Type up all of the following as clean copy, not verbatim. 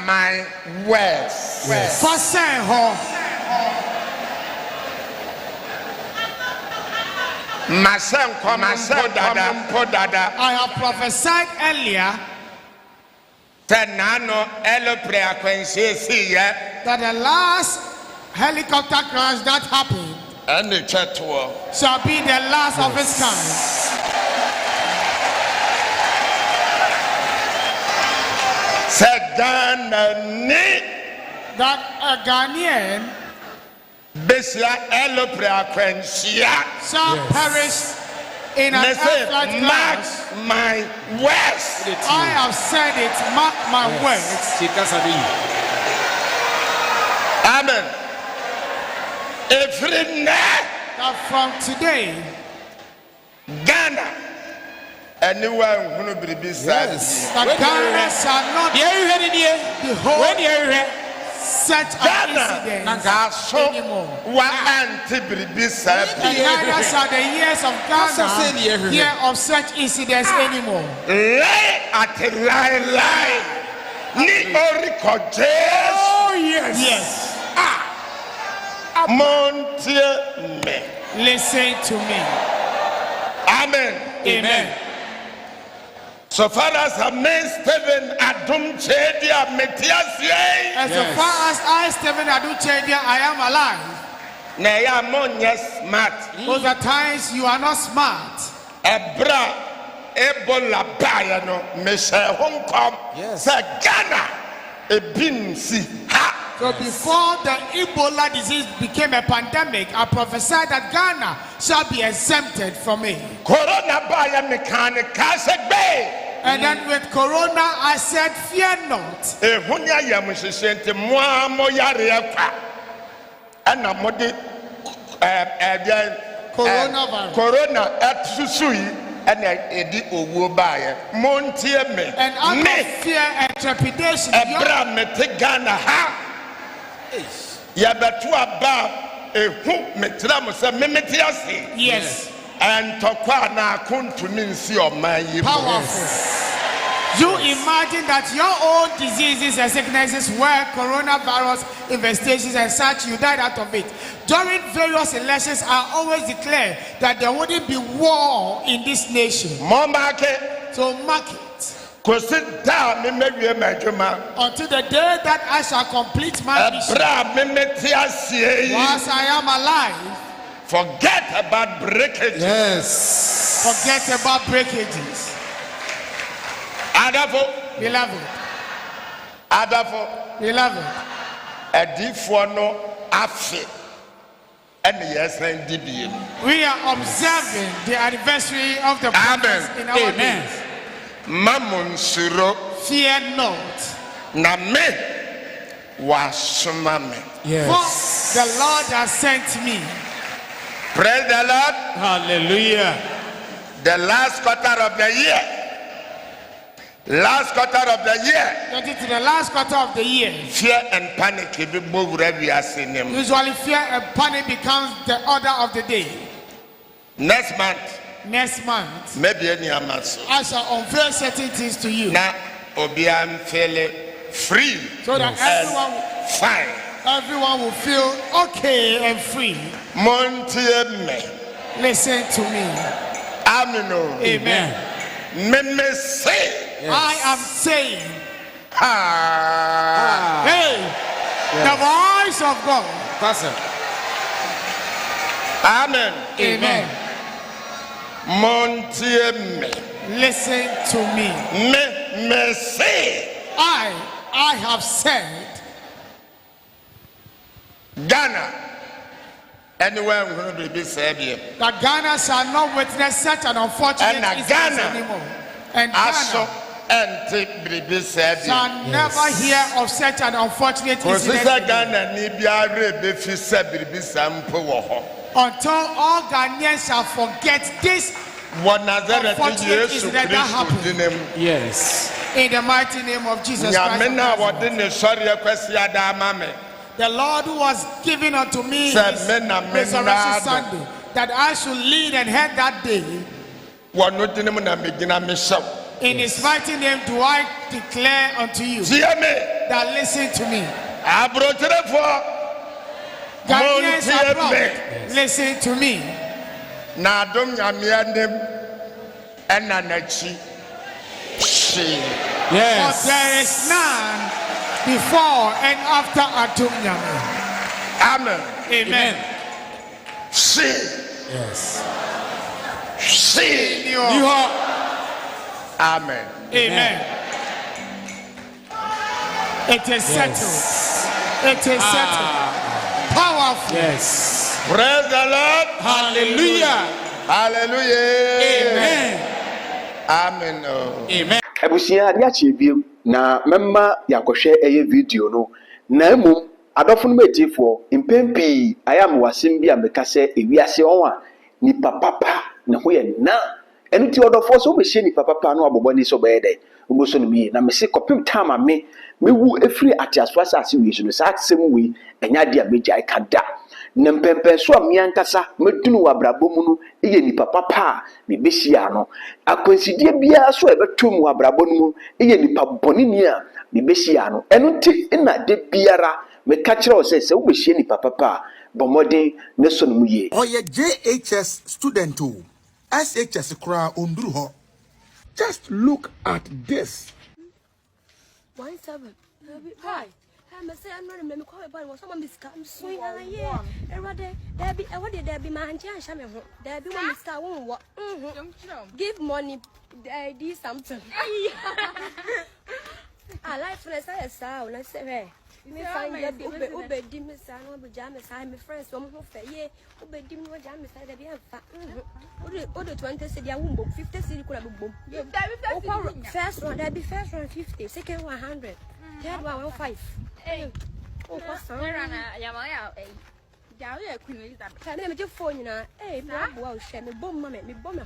my words. I have prophesied earlier that the last helicopter crash that happened shall be the last of its kind. That a Ghanaian shall perish in an airflight crash. My words. I have said it, mark my words. Amen. Every night from today, Ghana, anyone who will be sad, that Ghana shall not behold such an incident anymore. And neither shall the years of Ghana hear of such incidents anymore. Oh yes. Yes. Listen to me. Amen. Amen. So far as Stephen Adum Chedia Metiasie. As far as I, Stephen Adum Chedia, I am alive. Smart. Those are times you are not smart. Ebra Ebola Bayano Mesha Hong Kong. Yes. Ghana Ebinsi ha. So before the Ebola disease became a pandemic, I prophesied that Ghana shall be exempted from it. Corona Baya Mechanic Bay. And then with Corona, I said, fear not. Hunya Yamusente Moyaria and a modi coronavirus. Corona at Susui and Edi Owobaya. Montier me. And out of fear and trepidation, Ebra Mete Ghana ha. Yabatua ba ehu metramu se memetiasi. Yes. And tokwa na kuntu minsi omayi. Powerful. You imagine that your own diseases and sicknesses were coronavirus infestations and such, you died out of it. During various elections, I always declare that there wouldn't be war in this nation. More market. So mark it. Until the day that I shall complete my mission. Whilst I am alive, forget about breakages. Yes. Forget about breakages. Beloved. Beloved. We are observing the anniversary of the prophets in our days. Mamun suro. Fear not. Na me wasumame. Yes. For the Lord has sent me. Praise the Lord. Hallelujah. The last quarter of the year. Last quarter of the year. Get it to the last quarter of the year. Fear and panic. Usually fear and panic becomes the order of the day. Next month, maybe any I shall unveil certain things to you. Now, Obiam feel free. So that everyone will feel okay and free. Listen to me. Amen. I am saying, hey, the voice of God. Amen. Listen to me. I have said, Ghana, anywhere will be Serbia. That Ghana shall not witness such an unfortunate incident anymore. And Ghana shall never hear of such an unfortunate incident until all Ghanaians shall forget this unfortunate incident that happened. Yes. In the mighty name of Jesus Christ. The Lord who was given unto me Resurrection Sunday, that I should lead and head that day. In his mighty name do I declare unto you that listen to me. Ghanaians abroad, listen to me. For there is none before and after Adom Nyame. Amen. Amen. See. Yes. See. Amen. Amen. It is settled. It is settled. Powerful. Yes. Praise the Lord. Hallelujah. Hallelujah. Amen. Amen. Amen. Ebusia dia chebiem na memma yakohwe eye video no na emum adofo no metifo impempi ayam wasem bi ameka se ewiase onwa ni papa ne ho ye na enu ti odofo so be hye ni papa no aboboni so be dey oboso no mi na me se kopim time me wu efiri atiasfo asase wi so no sa atsem wi enya dia meja ikada na mpempe so amiankasa medunu wabrabomu no eye ni papa me behia no akwansidie bia so ebetom wabrabonu mu eye ni paboni ni a me behia no enu ti na de biara me ka kire o se wo behia ni papa bomodin ne so no mu ye oye JHS student o SHS koraa onduru ho. Just look at this. 17. Hi. I'm saying I'm not remember call about was someone miscam swing yeah. Everybody there be what did there be my auntie and shame there be one Mr. What give money do something. I like friends I saw when I say hey. Me find your ube dim son will jam aside my friends from who fair yeah ube dim no jam aside there be a fat. What the 20 said ya womb 50 city could have boom. First one there be first one 50 second 100 third one 15. Hey, oh, what's on? Yamaya, eh? Yaya, Queen Elizabeth. Can I make phone now? Eh, well, share me bomb, mamma, me bomb.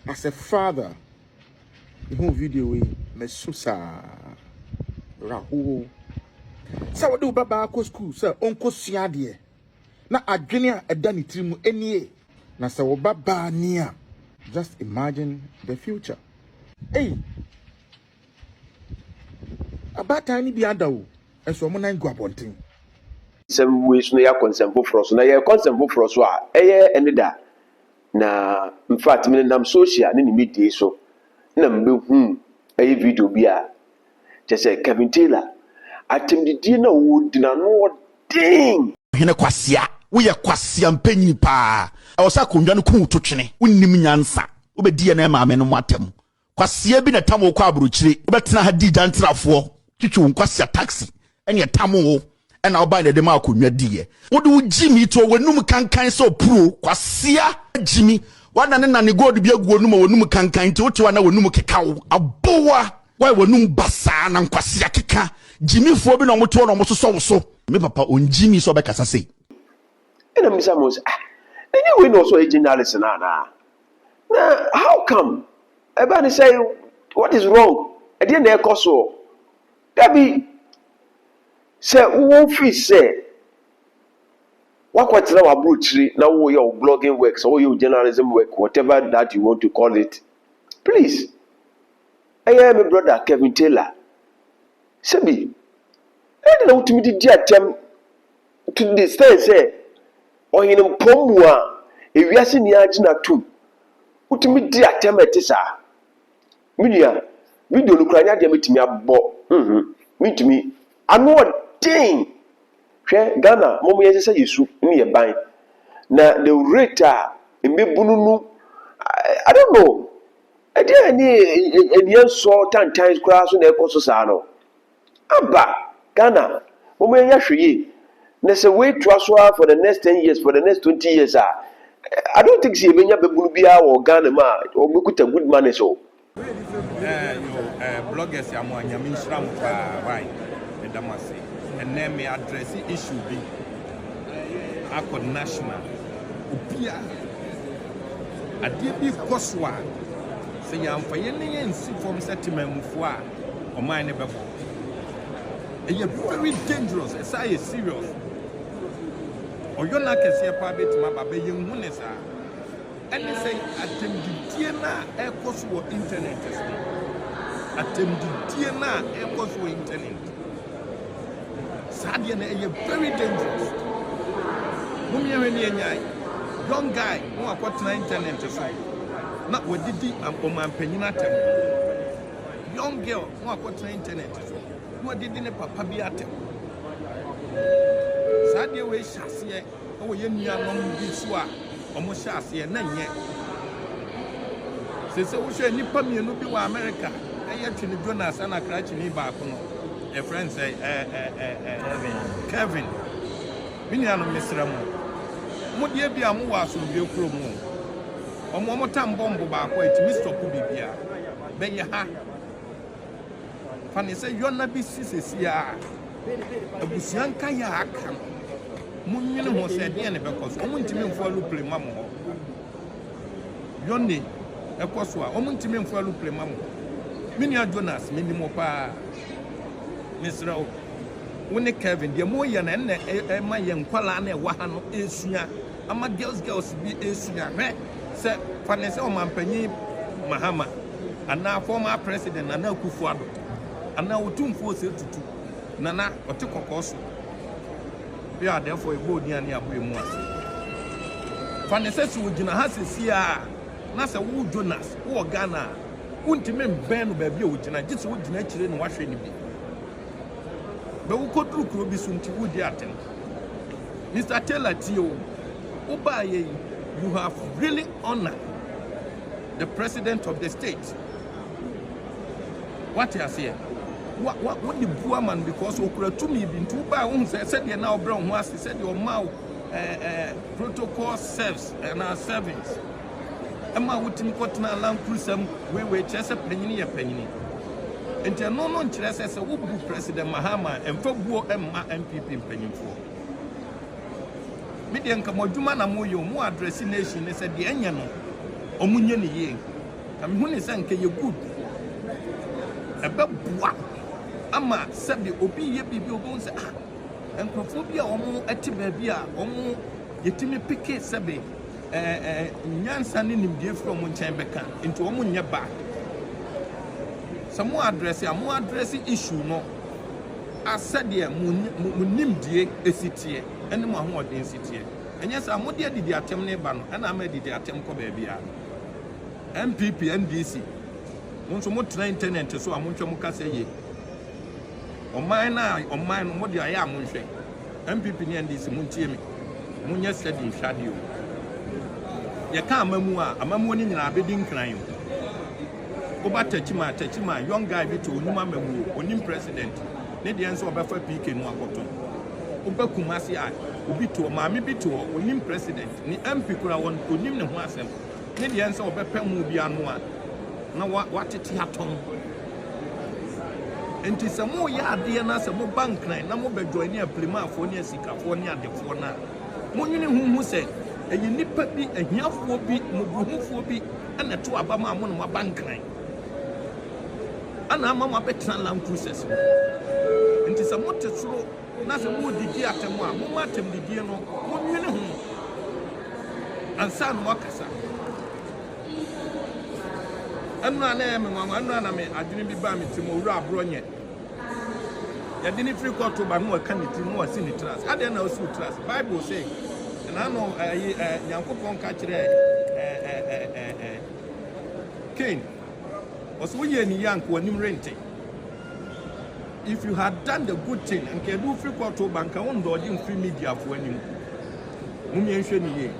As a father, the whole video we mesusa rahu. So do baba ko school, sir, uncle siadie. Na adwene a dani trimu enie. Na sa wo baba nia. Just imagine the future. Hey. About tiny be under and so many go abonting. Some ways no ya consent for us na ya consent for us wa enida na in fact me nam social na ni media so na mbe video bi a just Kevin Taylor atemdidi na wo dina no ding hene kwasia wo ye kwasia mpanyi pa awosa kondwa no ku totwene wonnim nyansa wo be die na ma me no matem kwasia bi na tamo kwa aburuchire wo betena ha di jantrafo twitwu nkwasia taxi ene tamo ena oba na de ma akonnwa die wo de jimi to wonum kankan so pro kwasia jimi wana ne na ne god bi aguo num wonum kankan to wote wana wonum kekawo abowa why wonum basa na nkwasia keka jimi fo bi na omoto na omoso so me papa on jimi so be kasa sei ena misa mos anyway no so journalist na how come everybody say what is wrong e dey na ekoso Debbie say who free say wakwatira wa brochiri na wo your blogging work or your journalism work whatever that you want to call it please I am my brother Kevin Taylor Sebi I don't know to me the attempt to this say or in pomwa e wiase ni agina tu utimi di attempt etisa media video no kranya de metimi abbo metimi ano ding hwe Ghana momo yese yesu ni ye ban na the rate mbebununu I don't know e dey any so times class so na ekoso sa no aba Ghana momo nya hweye na say wait to us for the next 10 years for the next 20 years I don't think say benya bebunu bia wo Ghana ma o mekuta good money so bloggers ya mo anyame nshram pa why edamase and then me address issue bi akọ national obia ade bi koswa se yamfa yene nsi form settlement mufo a o man ne bebo e very dangerous e say serious oyona kese pa betima baba yenhu ne sa ɛne sɛ atɛmdidie no a ɛkɔ so wɔ internet so atɛmdidie no a ɛkɔ so wɔ internet saa deɛ no ɛyɛ very dangerous momiɛhwɛ ne ɛnyae young guy no akɔtena internet so na wɔdidi ɔmanpanyin atɛm young girl no akɔtena internet so na wɔdidi ne papa bi atɛm saa deɛ wei hyɛ aseɛ na wɔyɛ nuanom bi so a ɔmo hyɛ aseɛ na nyɛ sɛ wohwɛ nnipa mmienu bi wɔ America ɛyɛ Twene Jonas ana Krakyini baako no ɛfrɛ sɛ Kevin me nuanom mesrɛ mo deɛ bi a mowɔ asomdwe kuro mu ɔmo tam bɔmbo baako ɛtumi stɔpo bibia bɛyɛ ha fa ne sɛ yɔna bi sisesi a abusua nka yɛ aka mo nwene ho sɛ deɛ ne bɛkɔ so ɔmo ntimi mfo aluple ma mo hɔ yɔne ɛkɔ so a ɔmo ntimi mfo aluple ma mo me nua Jonas me nimo paa mesrɛ wo ne Kevin deɛ mo yɛ na ɛnɛ ɛma yɛ nkwala na ɛwɔ ha no esua ama girls bi esua hwɛ sɛ fa ne sɛ ɔmanpanyin Mahama ana former president Nana Akufo-Addo ana otumfo sɛ tutu nana ɔte kɔkɔɔ so bia therefore ebo odiane abo emu ase fa ne sɛ wo gyina ha sesi a na sɛ wo Jonas wo Ghana wontime mbɛn no baabi a wo gyina gye sɛ wo gyina akyire no wahwɛ ne bi bɛ wo koduru kuro bi so nti wo di atem Mr. Taylor Tio oba ye you have really honored the president of the state what you say what the poor man because okura tumi bi ntu ba wo say de na obra ho ase say de o ma protocol serves and our servings ema wotimi kotena land cruisam we chese panyini ye panyini enti no nkyerɛ sɛ wo bu president Mahama emfa buo emma MPP mpanyimfo me de nka modwuma na mo yo mo address nation ne sɛ de enye no omunye ne ye ka me hu ne sɛ nka ye good ebe bua ama sɛbi obi ye bibi obo sɛ nkrofo bi a ɔmo ɛte baabi a ɔmo yetimi pike sɛbi nyansa ne nimdie fro mo nkyɛn bɛka nti ɔmo nyɛ ba some address issue no asɛdeɛ mo nimdie esitie ɛne mo ahoɔden sitie ɛnyɛ sɛ mo de didi atem ne ba no ɛna ama didi atem kɔ baabi a MPP NDC mo nso mo tena internet so a mo ntwɛ mo kasa yie ɔman no mo de ayɛ a mo nhwɛ MPP ne NDC mo ntie me mo nyɛ steady nhwade o yɛ ka amamu a amamu ni nyina abedi nkran o oba tachima young guy bi to onima mamu onim president ne de enso obefa PK no akoto oba kumase a obi to maame bi to onim president ni MP kura won onim ne ho asem ne de enso obepa mu bi ano a na watete aton enti sɛ mo yɛ adeɛ na sɛ mo bank nan na mo bɛjoin ne aplimafo ne asikafo ne adefo na mo nwene hu sɛ ɛyɛ nipa bi ahiafo bi mobuhufo bi ana to abama mo no bank nan ana ama mo abɛtena land cruises enti sɛ mo te soro na sɛ mo didi atem a mo matem didi no mo nwene hu ansa no wakasa anna na me mama anna na me adwene bi ba me timo wura abro nye ya dini free court to ba no aka ne ti no wasi ne trust ade na osu trust bible say na no yankopon ka kire Cain oso ye ni yank wanim rente if you had done the good thing and can do free court to bank won do di free media fo anim mum ye nhwe ni ye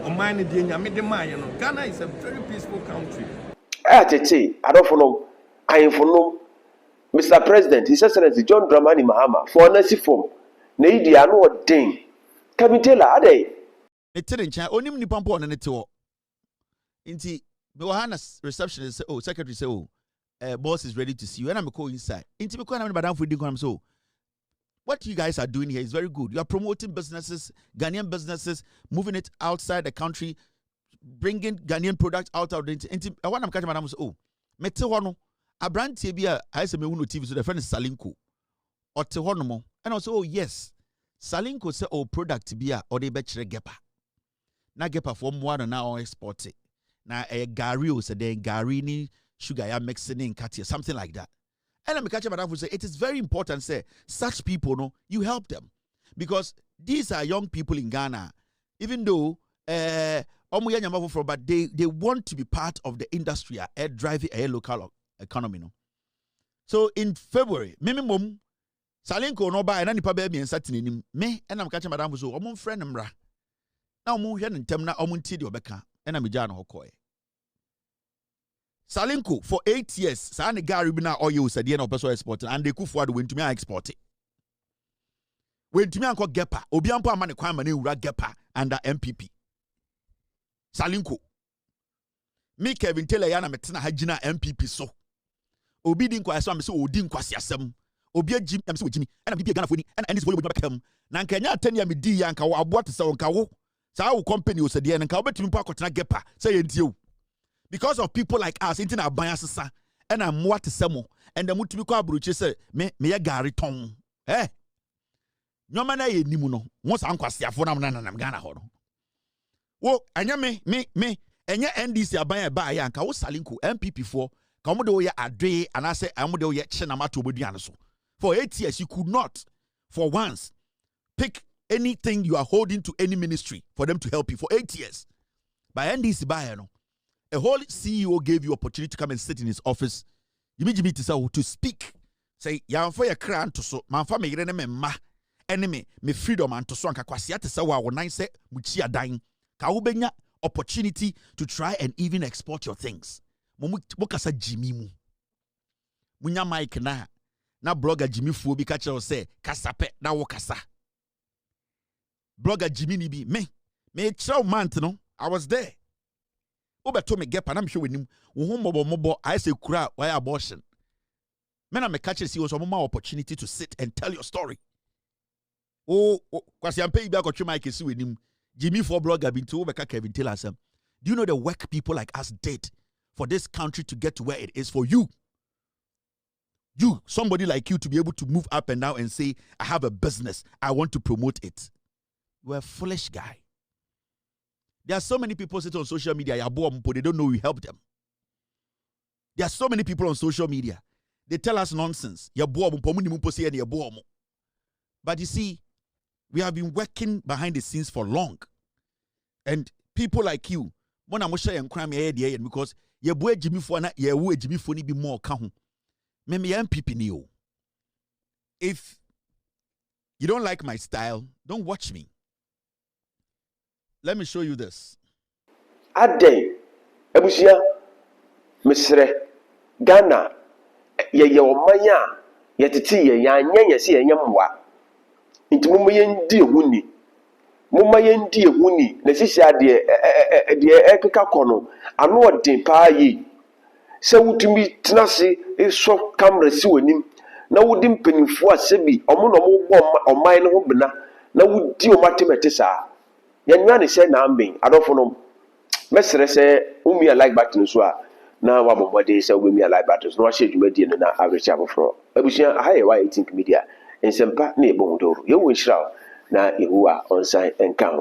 o man ne de nyame de man ye no Ghana is a very peaceful country. I don't follow. I follow Mr. President, His Excellency John Dramani Mahama for an form. Neidi ano ding. Kyei-duah are they? It's in China. Only nipa mpo na neto. Inti me wa na receptionist say, oh, secretary say, oh, boss is ready to see you. And I'm go inside. Inti me ko na madam for dinkum so. What you guys are doing here is very good. You are promoting businesses, Ghanaian businesses, moving it outside the country, bringing Ghanaian products out of the inti. I want to catch madam say, oh, me te ho no. Abrantie bi a I say me hu no TV so the friend is Salinko. Or te ho no mo. And also, oh yes. Salinko say, oh, product bi a or they be chere gepa. na gepa for mo na on export it na gari o se den gari ni sugar ya mixing in katia something like that. And I'm catching madam say it is very important say such people no you help them because these are young people in Ghana even though but they want to be part of the industry driving a local economy no. So in February minimum Salinko no buy and nipa be me nsatini me and I'm catching madam so omo friend mra na omo hwe ntem na omo nti de obeka and I'm gya no hokoe Salinko for 8 years sa ne gari bi na oye usade na opeso export and they kufuado wentumi export wentumi anko gepa obi ampo ama ne kwan ma na ewura gepa under MPP Salinko me Kevin Taylor ya na metena hagina MPP so obi di nkwa so am se odi nkwase asem obi agim am se wogimi na bibi Ghana foni na ndis volume bakam na nkanya atani am di ya nka wo abote se nka wo sa wo company usade na nka obetumi po akotena gepa say yentie because of people like us into na ban asesa and I'm what semo and the mutumi ko abrochi say me ye gari ton nyoma na ye nimu no won san kwasiafo na Ghana ho no wo anya me enya NDC aban e ba ya nka wo Salinko MPP for ka mo de wo ye adwe anase am de wo ye che na mato oboduane so for 8 years you could not for once pick anything you are holding to any ministry for them to help you for 8 years by NDC ba no. A whole CEO gave you opportunity to come and sit in his office. You to speak. Say, ya for your crown to so, man for me, ma, enemy, me freedom and to so, and kakwasiate sa wa nine se, muchi dying. Kaubenya opportunity to try and even export your things. Mukasa Jimmy mu. Munya Mike na blogger Jimmy Fu bi kacha say, kasape, na wakasa. Blogger Jimmy ni bi, me chow month no, I was there. Obeto me gepa na mhwe wenim wo ho mobo I say kura why abortion me na me catch see was more opportunity to sit and tell your story kwasi ampe ibi akotwe mic si wenim Jimmy for blogger bin to obeka Kevin Taylor sam. Do you know the work people like us did for this country to get to where it is for you somebody like you to be able to move up and down and say I have a business I want to promote it? You are a foolish guy. There are so many people sitting on social media, they don't know we help them. There are so many people on social media. They tell us nonsense. But you see, we have been working behind the scenes for long. And people like you, because you boy Jimmy for na you Jimmy for ni be more kahu. Maybe MPP niyo. If you don't like my style, don't watch me. Let me show you this. Aden, Ebusia, Misre, Ghana, ye omanya, ye titi ye nya si ye nyamwa. Inti mumu yendi ehuni. Mumma yendi ehuni, na sisi ade ekeka kono, anu odin pa yi. Se wutumi tenase eso camera si wanim, na wudi mpanimfo asebi, omo no mo bo oman no ho bena, na wudi o matemete saa. Yanwa ne say na ambin adofo no mesere say umi like button so a na wa momode say umi like button no wa hye dwumadi no na average abofro abusia ahaye wa 18 media ensempa na ebon doro ye wo nhira na yehu a onsan enka ho.